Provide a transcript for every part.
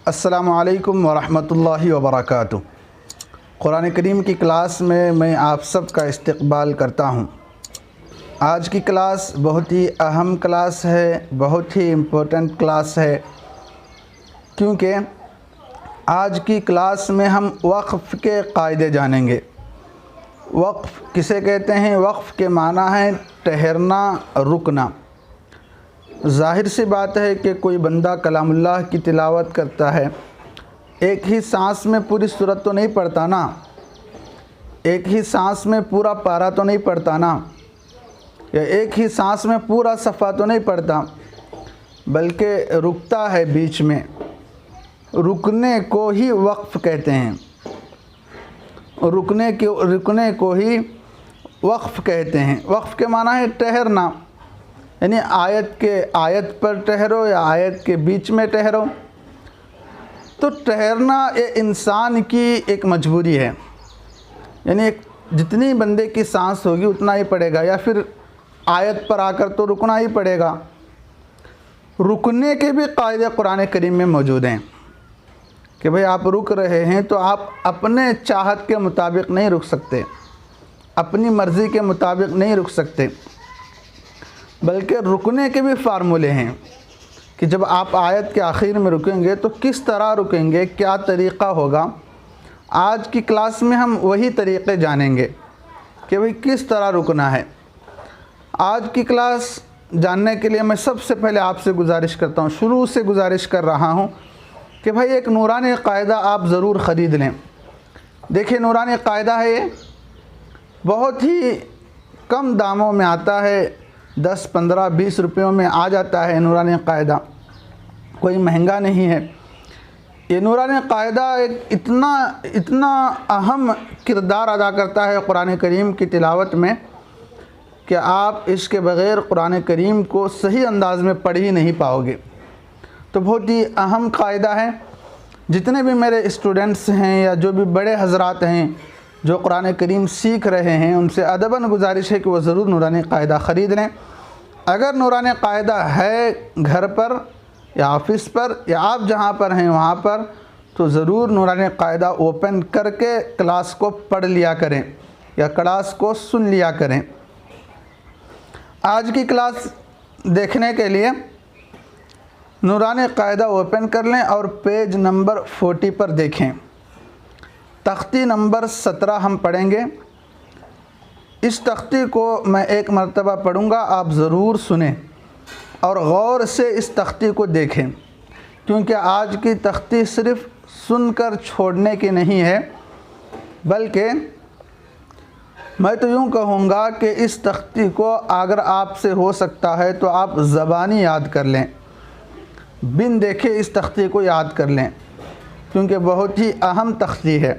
अस्सलामु अलैकुम वरहमतुल्लाहि वबरकातुहू। कुरान करीम की क्लास में मैं आप सब का इस्तकबाल करता हूँ। आज की क्लास बहुत ही अहम क्लास है, बहुत ही इम्पोर्टेंट क्लास है, क्योंकि आज की क्लास में हम वक़्फ़ के कायदे जानेंगे। वक़्फ़ किसे कहते हैं? वक़्फ़ के माना है ठहरना, रुकना। ज़ाहिर सी बात है कि कोई बंदा कलामुल्लाह की तिलावत करता है, एक ही सांस में पूरी सूरत तो नहीं पढ़ता ना, एक ही सांस में पूरा पारा तो नहीं पढ़ता ना, या एक ही सांस में पूरा सफ़ा तो नहीं पढ़ता, बल्कि रुकता है बीच में। रुकने को ही वक़्फ़ कहते हैं, रुकने को ही वक़्फ़ कहते हैं। वक़्फ़ के माना है ठहरना, यानी आयत पर ठहरो या आयत के बीच में ठहरो। तो ठहरना ये इंसान की एक मजबूरी है, यानी जितनी बंदे की सांस होगी उतना ही पड़ेगा, या फिर आयत पर आकर तो रुकना ही पड़ेगा। रुकने के भी कायदे कुरान करीम में मौजूद हैं कि भाई आप रुक रहे हैं तो आप अपने चाहत के मुताबिक नहीं रुक सकते, अपनी मर्ज़ी के मुताबिक नहीं रुक सकते, बल्कि रुकने के भी फार्मूले हैं कि जब आप आयत के आखिर में रुकेंगे तो किस तरह रुकेंगे, क्या तरीक़ा होगा। आज की क्लास में हम वही तरीक़े जानेंगे कि भाई किस तरह रुकना है। आज की क्लास जानने के लिए मैं सबसे पहले आपसे गुजारिश करता हूँ, शुरू से गुजारिश कर रहा हूँ कि भाई एक नूरानी कायदा आप ज़रूर ख़रीद लें। देखिए, नूरानी कायदा है, ये बहुत ही कम दामों में आता है, 10, 15, 20 रुपयों में आ जाता है। नूरानी कायदा कोई महंगा नहीं है। ये नूरानी कायदा एक इतना अहम किरदार अदा करता है कुरान करीम की तिलावत में कि आप इसके बग़ैर कुरान करीम को सही अंदाज में पढ़ ही नहीं पाओगे। तो बहुत ही अहम कायदा है। जितने भी मेरे स्टूडेंट्स हैं या जो भी बड़े हजरात हैं जो कुरान करीम सीख रहे हैं, उनसे अदबन गुजारिश है कि वो ज़रूर नूरानी कायदा ख़रीद लें। अगर नूरानी कायदा है घर पर या ऑफ़िस पर या आप जहाँ पर हैं वहाँ पर, तो ज़रूर नूरानी कायदा ओपन करके क्लास को पढ़ लिया करें या क्लास को सुन लिया करें। आज की क्लास देखने के लिए नूरानी कायदा ओपन कर लें और पेज नंबर 40 पर देखें। तख्ती नंबर 17 हम पढ़ेंगे। इस तख्ती को मैं एक मरतबा पढ़ूँगा, आप ज़रूर सुने और गौर से इस तख्ती को देखें, क्योंकि आज की तख्ती सिर्फ़ सुनकर छोड़ने की नहीं है, बल्कि मैं तो यूँ कहूँगा कि इस तख्ती को अगर आपसे हो सकता है तो आप ज़बानी याद कर लें, बिन देखे इस तख्ती को याद कर लें, क्योंकि बहुत ही अहम तख्ती है।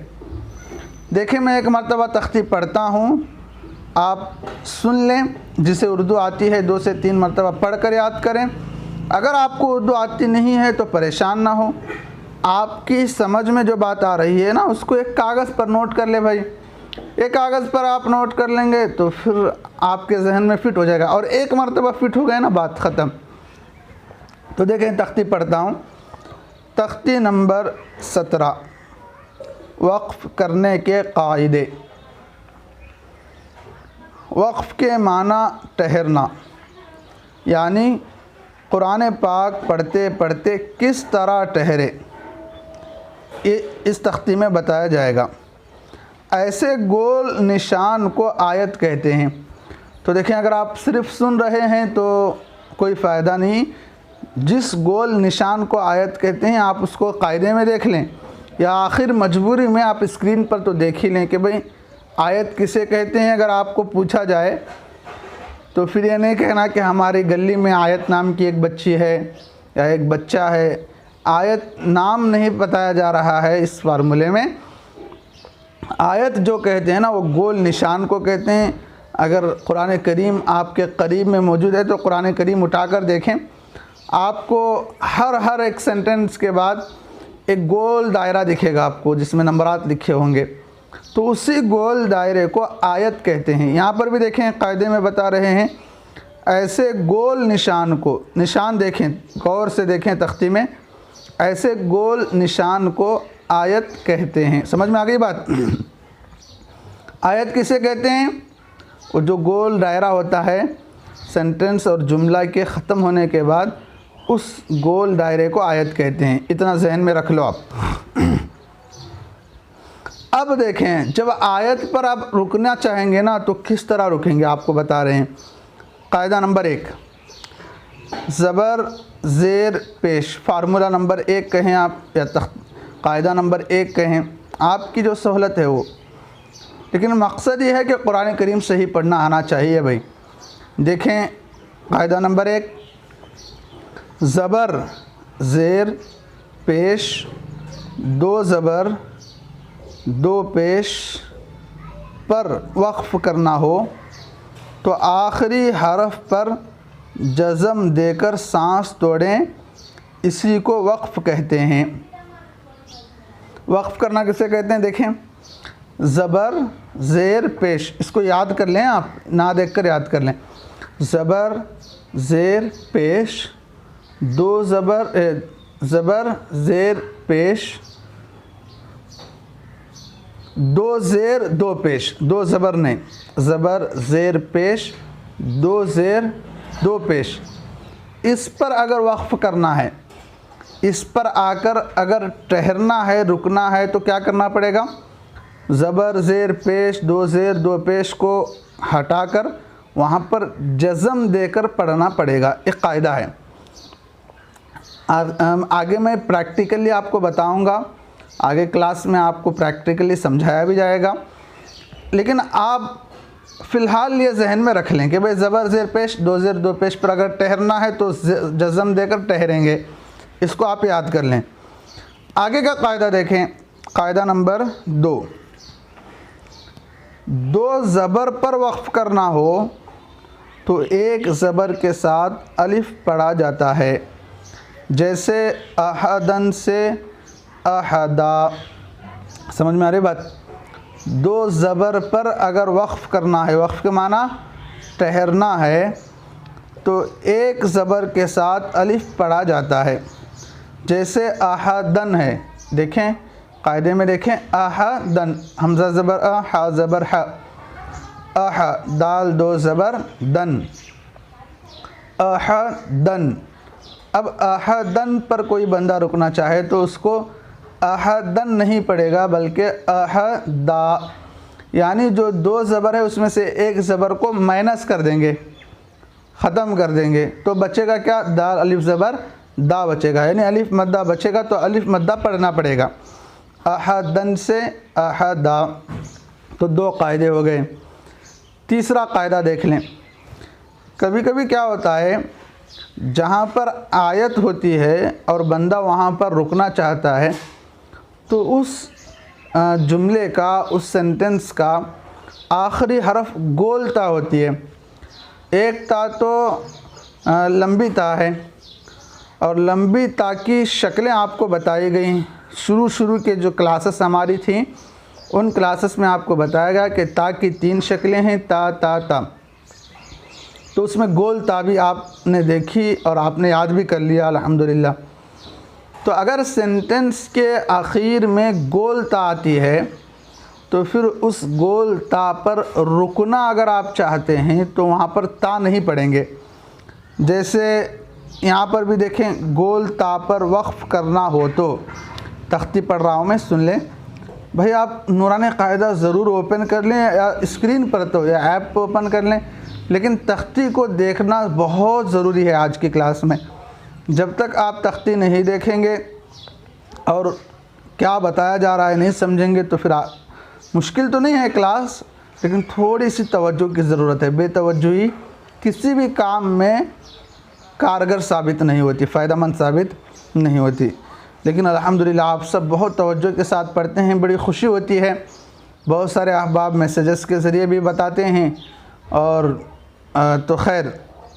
देखिए, मैं एक मरतबा तख्ती पढ़ता हूँ, आप सुन लें। जिसे उर्दू आती है 2 से 3 मरतबा पढ़ कर याद करें। अगर आपको उर्दू आती नहीं है तो परेशान ना हो, आपकी समझ में जो बात आ रही है ना, उसको एक कागज़ पर नोट कर ले भाई। एक कागज़ पर आप नोट कर लेंगे तो फिर आपके जहन में फ़िट हो जाएगा, और एक मरतबा फ़िट हो गए ना, बात ख़त्म। तो देखें, तख्ती पढ़ता हूँ। तख्ती नंबर 17, वक़्फ़ करने के कायदे। वक़्फ़ के माना ठहरना, यानी कुरान पाक पढ़ते पढ़ते किस तरह ठहरे, ये इस तख्ती में बताया जाएगा। ऐसे गोल निशान को आयत कहते हैं। तो देखें, अगर आप सिर्फ़ सुन रहे हैं तो कोई फ़ायदा नहीं। जिस गोल निशान को आयत कहते हैं आप उसको कायदे में देख लें, या आखिर मजबूरी में आप स्क्रीन पर तो देख ही लें कि भाई आयत किसे कहते हैं। अगर आपको पूछा जाए तो फिर ये नहीं कहना कि हमारी गली में आयत नाम की एक बच्ची है या एक बच्चा है। आयत नाम नहीं बताया जा रहा है इस फार्मूले में। आयत जो कहते हैं ना, वो गोल निशान को कहते हैं। अगर कुरान करीम आपके करीब में मौजूद है तो कुरान करीम उठाकर देखें, आपको हर एक सेंटेंस के बाद एक गोल दायरा दिखेगा आपको, जिसमें नंबरात लिखे होंगे। तो उसी गोल दायरे को आयत कहते हैं। यहाँ पर भी देखें, कायदे में बता रहे हैं, ऐसे गोल निशान को, निशान देखें, गौर से देखें तख्ती में, ऐसे गोल निशान को आयत कहते हैं। समझ में आ गई बात? आयत किसे कहते हैं? वो जो गोल दायरा होता है सेंटेंस और जुमला के ख़त्म होने के बाद, उस गोल दायरे को आयत कहते हैं। इतना जहन में रख लो आप। अब देखें, जब आयत पर आप रुकना चाहेंगे ना तो किस तरह रुकेंगे आपको बता रहे हैं। कायदा नंबर 1, ज़बर ज़ेर पेश। फार्मूला नंबर 1 कहें आप या कायदा नंबर 1 कहें, आपकी जो सहूलत है वो, लेकिन मकसद ये है कि कुरान करीम सही पढ़ना आना चाहिए भाई। देखें कायदा नंबर 1, ज़बर ज़ेर पेश 2 ज़बर 2 पेश पर वक्फ़ करना हो तो आखिरी हरफ पर जज़म देकर सांस तोड़ें, इसी को वक्फ़ कहते हैं। वक्फ़ करना किसे कहते हैं? देखें, ज़बर ज़ेर पेश, इसको याद कर लें आप, ना देख कर याद कर लें। ज़बर ज़ेर पेश 2 ज़बर ज़ेर पेश 2 ज़ेर 2 पेश, 2 ज़बर नहीं, ज़बर ज़ेर पेश 2 ज़ेर 2 पेश। इस पर अगर वक्फ़ करना है, इस पर आकर अगर ठहरना है, रुकना है, तो क्या करना पड़ेगा? ज़बर ज़ेर पेश 2 ज़ेर 2 पेश को हटाकर वहाँ पर जज़म देकर पढ़ना पड़ेगा। एक कायदा है, आगे मैं प्रैक्टिकली आपको बताऊंगा, आगे क्लास में आपको प्रैक्टिकली समझाया भी जाएगा, लेकिन आप फ़िलहाल ये जहन में रख लें कि भाई ज़बर ज़ेर पेश 2 ज़ेर 2 पेश पर अगर ठहरना है तो जज़म देकर ठहरेंगे। इसको आप याद कर लें। आगे का कायदा देखें, कायदा नंबर 2, 2 ज़बर पर वक्फ़ करना हो तो 1 ज़बर के साथ अलिफ पढ़ा जाता है, जैसे अहदन से अहदा। समझ में आ रही बात? 2 ज़बर पर अगर वक्फ़ करना है, वक्फ़ के माना ठहरना है, तो 1 ज़बर के साथ अलिफ पढ़ा जाता है, जैसे अहदन है। देखें कायदे में, देखें अहदन, हमज़ा ज़बर अ, हा ज़बर ह, अह, दाल 2 ज़बर दन, अहदन। अब अहदन पर कोई बंदा रुकना चाहे तो उसको अहदन नहीं पड़ेगा, बल्कि अहदा, यानी जो 2 ज़बर है उसमें से 1 ज़बर को माइनस कर देंगे, ख़त्म कर देंगे, तो बचेगा क्या? दाल अलिफ ज़बर दा बचेगा, यानी अलिफ मद्दा बचेगा, तो अलिफ मद्दा पढ़ना पड़ेगा। अहदन से अहदा, तो 2 कायदे हो गए। तीसरा कायदा देख लें। कभी कभी क्या होता है, जहाँ पर आयत होती है और बंदा वहाँ पर रुकना चाहता है, तो उस जुमले का, उस सेंटेंस का आखिरी हरफ गोल ता होती है। एक ता तो लंबी ता है, और लंबी ता की शक्लें आपको बताई गई। शुरू के जो क्लासेस हमारी थी, उन क्लासेस में आपको बताया गया कि ता की 3 शक्लें हैं, ता ता ता। तो उसमें गोल ता भी आपने देखी और आपने याद भी कर लिया, अल्हम्दुलिल्लाह। तो अगर सेंटेंस के आखिर में गोल ता आती है, तो फिर उस गोल ता पर रुकना अगर आप चाहते हैं तो वहाँ पर ता नहीं पढ़ेंगे। जैसे यहाँ पर भी देखें, गोल ता पर वक्फ़ करना हो तो, तख्ती पढ़ रहा हूँ मैं, सुन लें भाई। आप नूरानी कायदा ज़रूर ओपन कर लें, या स्क्रीन पर तो या ऐप पर ओपन कर लें, लेकिन तख्ती को देखना बहुत ज़रूरी है आज की क्लास में। जब तक आप तख्ती नहीं देखेंगे और क्या बताया जा रहा है नहीं समझेंगे, तो फिर मुश्किल तो नहीं है क्लास, लेकिन थोड़ी सी तवज्जो की ज़रूरत है। बेतवज्जोही किसी भी काम में कारगर साबित नहीं होती, फ़ायदेमंद साबित नहीं होती। लेकिन अल्हम्दुलिल्लाह आप सब बहुत तवज्जो के साथ पढ़ते हैं, बड़ी खुशी होती है। बहुत सारे अहबाब मैसेजेस के ज़रिए भी बताते हैं, और तो खैर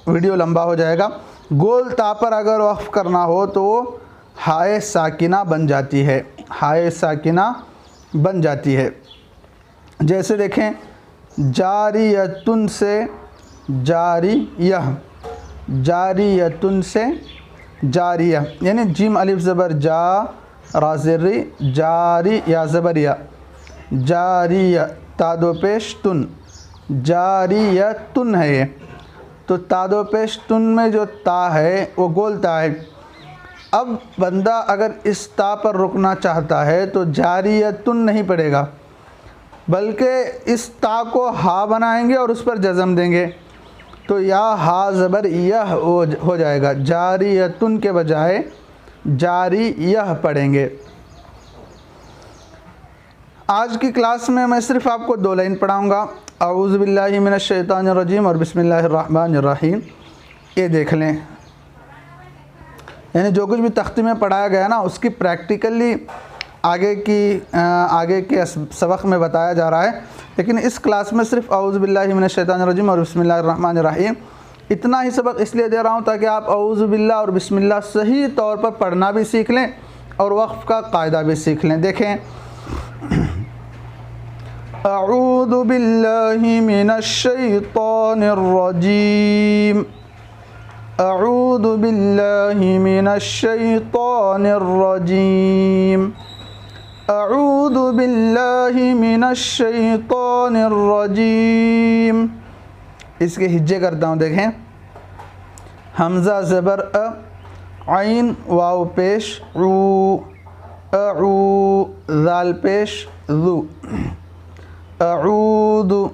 वीडियो लंबा हो जाएगा। गोल ता पर अगर वक्फ़ करना हो तो वो हाय साकिना बन जाती है, हाय साकिना बन जाती है। जैसे देखें, जारियतुन से जारियह, जारियतुन से जारिया, यानी जीम अलिफ ज़बर जा, रा ज़ेरी, जारी या ज़बरिया, जारिया, तादो पेश तुन, जारियतुन है ये। तो तादो पेश तुन में जो ता है वो गोल ता है। अब बंदा अगर इस ता पर रुकना चाहता है तो जारियतुन नहीं पड़ेगा, बल्कि इस ता को हा बनाएंगे और उस पर जज़म देंगे, तो या हा ज़बर यह हो जाएगा। जारियतुन के बजाय जारी यह पढ़ेंगे। आज की क्लास में मैं सिर्फ आपको 2 लाइन पढ़ाऊँगा, अऊज़ु बिल्लाहि मिनश शैतानिर रजीम और बिस्मिल्लाहिर रहमानिर रहीम। ये देख लें, यानी जो कुछ भी तख्ती में पढ़ाया गया ना उसकी प्रैक्टिकली आगे के सबक में बताया जा रहा है, लेकिन इस क्लास में सिर्फ अऊज़ु बिल्लाहि मिनश शैतानिर रजीम और बिस्मिल्लाहिर रहमानिर रहीम इतना ही सबक इसलिए दे रहा हूँ ताकि आप अऊज़ु बिल्लाह और बिस्मिल्लाह सही तौर पर पढ़ना भी सीख लें और वक़्फ़ का कायदा भी सीख लें। देखें, अऊज़ु बिल्लाहि मिनश शैतानिर रजीम, अऊज़ु बिल्लाहि मिनश शैतानिर रजीम, अऊज़ु बिल्लाहि मिनश शैतानिर रजीम। इसके हिज्जे करता हूँ, देखें, हमज़ा ज़बर अ, आइन वाव पेश ऊ, अऊ, ज़ाल पेश ज़ू, अऊदु,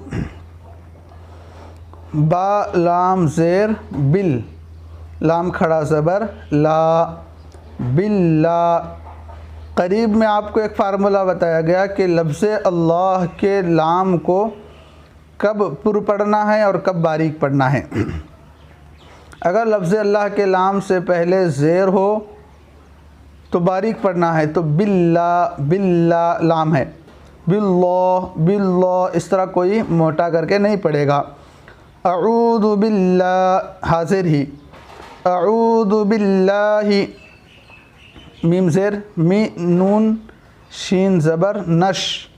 बा लाम ज़ेर बिल, लाम खड़ा ज़बर ला, बिल्ला। करीब में आपको एक फार्मूला बताया गया कि लफ्ज़ अल्लाह के लाम को कब पुर पढ़ना है और कब बारीक पढ़ना है। अगर लफ्ज़ अल्लाह के लाम से पहले ज़ेर हो तो बारीक पढ़ना है, तो बिल्ला, बिल्ला लाम है, बिल्लाह, बिल्लाह, इस तरह कोई मोटा करके नहीं पढ़ेगा। अऊज़ु बिल्लाह हाज़िर ही, अऊज़ु बिल्लाहि, मीम ज़ेर मी, नून शीन ज़बर नश,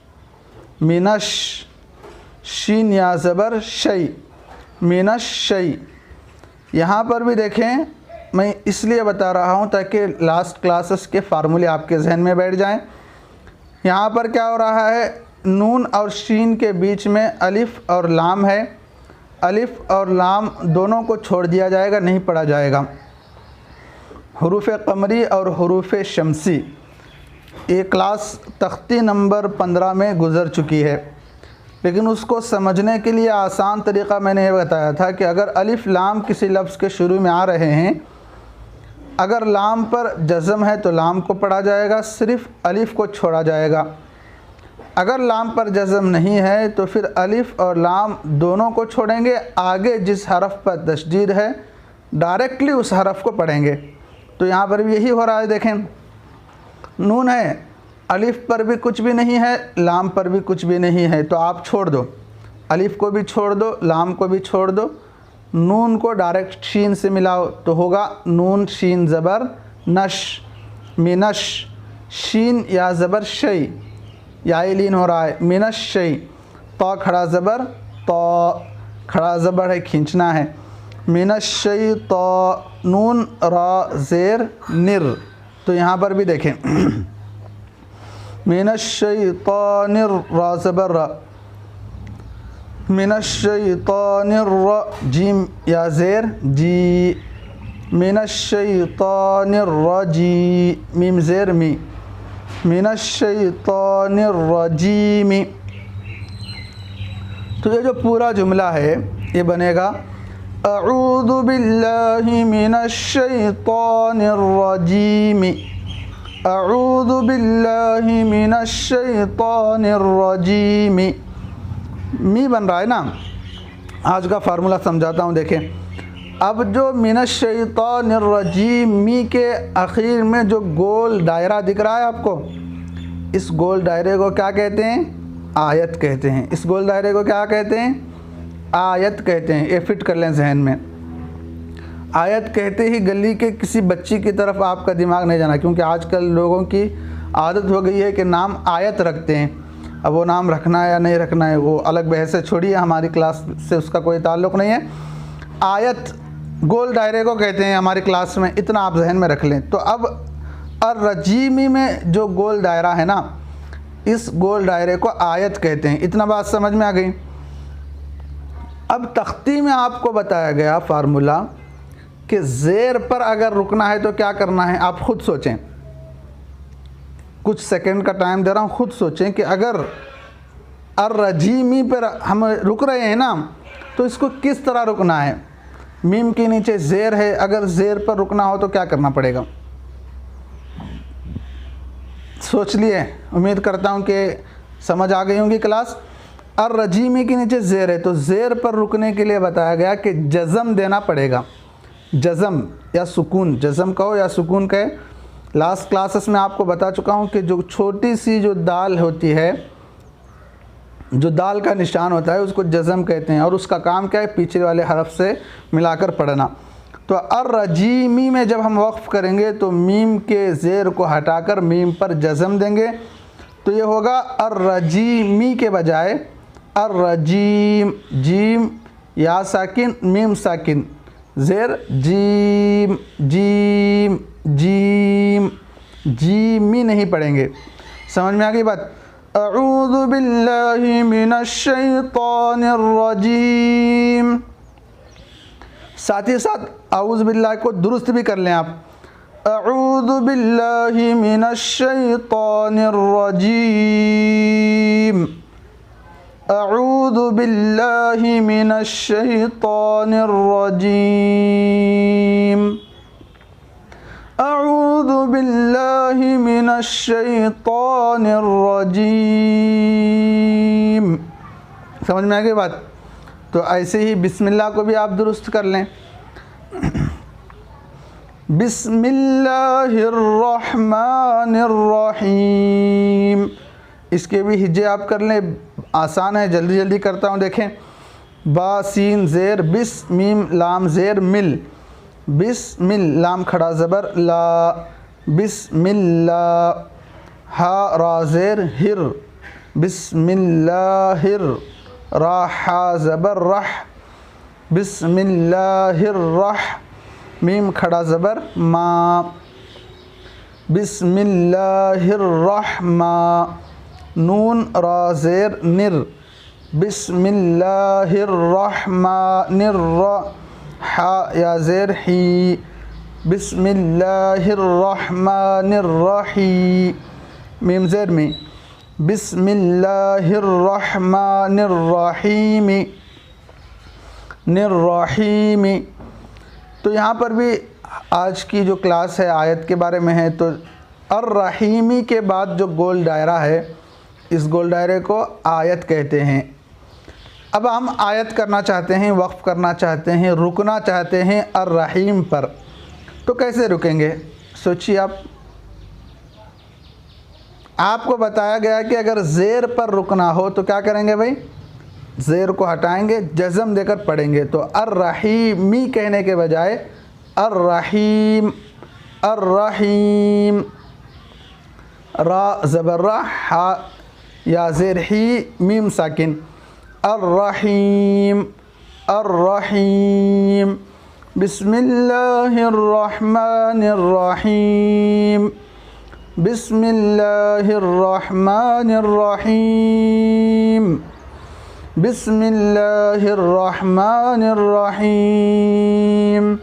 मिनश, शीन या ज़बर शई, मिनश शई। यहाँ पर भी देखें, मैं इसलिए बता रहा हूँ ताकि लास्ट क्लासेस के फार्मूले आपके जहन में बैठ जाएं। यहाँ पर क्या हो रहा है, नून और शीन के बीच में अलिफ़ और लाम है, अलिफ़ और लाम दोनों को छोड़ दिया जाएगा, नहीं पढ़ा जाएगा। हुरूफ़ क़मरी और हुरूफ़ शमसी, ये क्लास तख्ती नंबर 15 में गुज़र चुकी है, लेकिन उसको समझने के लिए आसान तरीक़ा मैंने ये बताया था कि अगर अलिफ़ लाम किसी लफ्ज़ के शुरू में आ रहे हैं, अगर लाम पर जज़म है तो लाम को पढ़ा जाएगा, सिर्फ़ अलिफ़ को छोड़ा जाएगा। अगर लाम पर जज़म नहीं है तो फिर अलिफ़ और लाम दोनों को छोड़ेंगे, आगे जिस हरफ पर तशदीद है डायरेक्टली उस हरफ को पढ़ेंगे। तो यहाँ पर भी यही हो रहा है। देखें, नून है, अलिफ़ पर भी कुछ भी नहीं है, लाम पर भी कुछ भी नहीं है, तो आप छोड़ दो, अलिफ़ को भी छोड़ दो, लाम को भी छोड़ दो, नून को डायरेक्ट शीन से मिलाओ तो होगा नून शीन ज़बर नश, मिनश, शीन या ज़बर शई, या लीन हो रहा है, मिनश शई, तो खड़ा ज़बर, तो खड़ा ज़बर है, खींचना है, मिनश शई, तो नून रा ज़ेर निर। तो यहाँ पर भी देखें, मिनश शैतानिर रा ज़बर रा, मिनश शैतानिर रा, जीम या ज़ेर जी, मिनश शैतानिर रजी, मीम ज़ेर मी, मिनश शैतानिर रजीमी। तो ये जो पूरा जुमला है ये बनेगा अऊज़ु बिल्लाहि मिनश शैतानिर रजीमी, अऊज़ु बिल्लाहि मिनश शैतानिर रजीमी। मी बन रहा है ना। आज का फार्मूला समझाता हूँ। देखें, अब जो मिनश शैतानिर रजीमी के आखिर में जो गोल दायरा दिख रहा है आपको, इस गोल दायरे को क्या कहते हैं? आयत कहते हैं। इस गोल दायरे को क्या कहते हैं? आयत कहते हैं। ये फिट कर लें जहन में। आयत कहते ही गली के किसी बच्ची की तरफ आपका दिमाग नहीं जाना, क्योंकि आजकल लोगों की आदत हो गई है कि नाम आयत रखते हैं। अब वो नाम रखना है या नहीं रखना है वो अलग बहस है, छोड़िए, हमारी क्लास से उसका कोई ताल्लुक़ नहीं है। आयत गोल दायरे को कहते हैं हमारी क्लास में, इतना आप जहन में रख लें। तो अब अर्रजीमी में जो गोल दायरा है ना, इस गोल दायरे को आयत कहते हैं। इतना बात समझ में आ गई। अब तख्ती में आपको बताया गया फार्मूला कि ज़ेर पर अगर रुकना है तो क्या करना है, आप ख़ुद सोचें। कुछ सेकंड का टाइम दे रहा हूँ, ख़ुद सोचें कि अगर अर्रजीमी पर हम रुक रहे हैं ना, तो इसको किस तरह रुकना है। मीम के नीचे ज़ेर है, अगर ज़ेर पर रुकना हो तो क्या करना पड़ेगा, सोच लिए। उम्मीद करता हूँ कि समझ आ गई होंगी क्लास। अर्रजीमी के नीचे ज़ेर है, तो ज़ेर पर रुकने के लिए बताया गया कि जज़म देना पड़ेगा। जज़म या सुकून, जज़म कहो या सुकून कहे। लास्ट क्लासेस में आपको बता चुका हूँ कि जो छोटी सी जो दाल होती है, जो दाल का निशान होता है, उसको जज़म कहते हैं। और उसका काम क्या है, पीछे वाले हरफ से मिलाकर पढ़ना। तो अर्रजीमी में जब हम वक्फ़ करेंगे तो मीम के ज़ेर को हटाकर मीम पर जज़म देंगे। तो ये होगा अर्रजीमी के बजाय अर्रजीम, जीम या साकिन मीम साकिन, ज़ेर जीम जीम जीम, जीमी नहीं पढ़ेंगे। समझ में आ गई बात। अऊज़ु बिल्लाहि मिनश्शैतानिर रजीम, साथ ही साथ अऊज़ु बिल्लाह को दुरुस्त भी कर लें आप। अऊज़ु बिल्लाहि मिनश्शैतानिर रजीम, अऊज़ु बिल्लाहि मिनश्शैतानिर रजीम, अऊज़ु बिल्लाहि मिनश्शैतानिर रजीम। समझ में आ गई बात। तो ऐसे ही बिस्मिल्लाह को भी आप दुरुस्त कर लें। बिस्मिल्लाहिर्रहमानिर्रहीम, इसके भी हिज्जे आप कर लें, आसान है, जल्दी जल्दी करता हूँ। देखें, बा सीन ज़ेर बिस, मीम लाम ज़ेर मिल, बिस्मिल लाम खड़ा ज़बर ला, बिस्मिल्लाह, हा रा ज़ेर हिर, बिस्मिल्लाहिर, रा हा ज़बर रह, बिस्मिल्लाहिर्रह, मीम खड़ा ज़बर मा, बिस्मिल्लाहिर्रहमा, नून रा ज़ेर निर, बिस्मिल्लाहिर्रहमानिर, हा या ज़ेर ही, बिस्मिल्लाहिर्रहमानिर्रहीम, मीम ज़ेर में, बिस्मिल्लाहिर्रहमानिर्रहीम, निर्रहीम। तो यहाँ पर भी आज की जो क्लास है आयत के बारे में है। तो अर्रहीमी के बाद जो गोल दायरा है, इस गोल दायरे को आयत कहते हैं। अब हम आयत करना चाहते हैं, वक्फ़ करना चाहते हैं, रुकना चाहते हैं अर्रहीम पर, तो कैसे रुकेंगे, सोचिए आप। आपको बताया गया कि अगर ज़ेर पर रुकना हो तो क्या करेंगे भाई, ज़ेर को हटाएंगे, जज़म देकर पढ़ेंगे। तो अर्रहीमी कहने के बजाय अर्रहीम, अर्रहीम, रा ज़बर रा, हा या ज़ेर ही, मीम साकिन, अर्रहीम, अर्रहीम, बिस्मिल्लाहिर्रहमानिर्रहीम, बिस्मिल्लाहिर्रहमानिर्रहीम, बिस्मिल्लाहिर्रहमानिर्रहीम।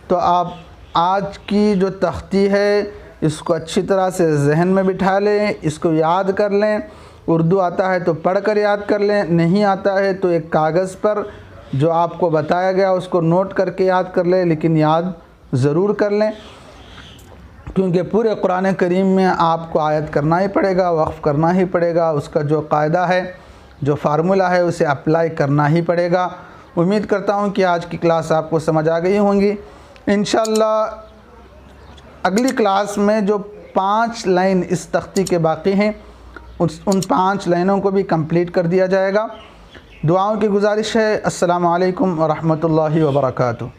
तो आप आज की जो तख्ती है इसको अच्छी तरह से जहन में बिठा लें, इसको याद कर लें। उर्दू आता है तो पढ़कर याद कर लें, नहीं आता है तो एक कागज़ पर जो आपको बताया गया उसको नोट करके याद कर लें, लेकिन याद ज़रूर कर लें, क्योंकि पूरे कुरान करीम में आपको आयत करना ही पड़ेगा, वक्फ़ करना ही पड़ेगा। उसका जो कायदा है, जो फार्मूला है, उसे अप्लाई करना ही पड़ेगा। उम्मीद करता हूँ कि आज की क्लास आपको समझ आ गई होंगी। इंशाअल्लाह अगली क्लास में जो 5 लाइन इस तख्ती के बाकी हैं, उन 5 लाइनों को भी कंप्लीट कर दिया जाएगा। दुआओं की गुजारिश है। अस्सलामु अलैकुम व रहमतुल्लाहि व बरकातुहू।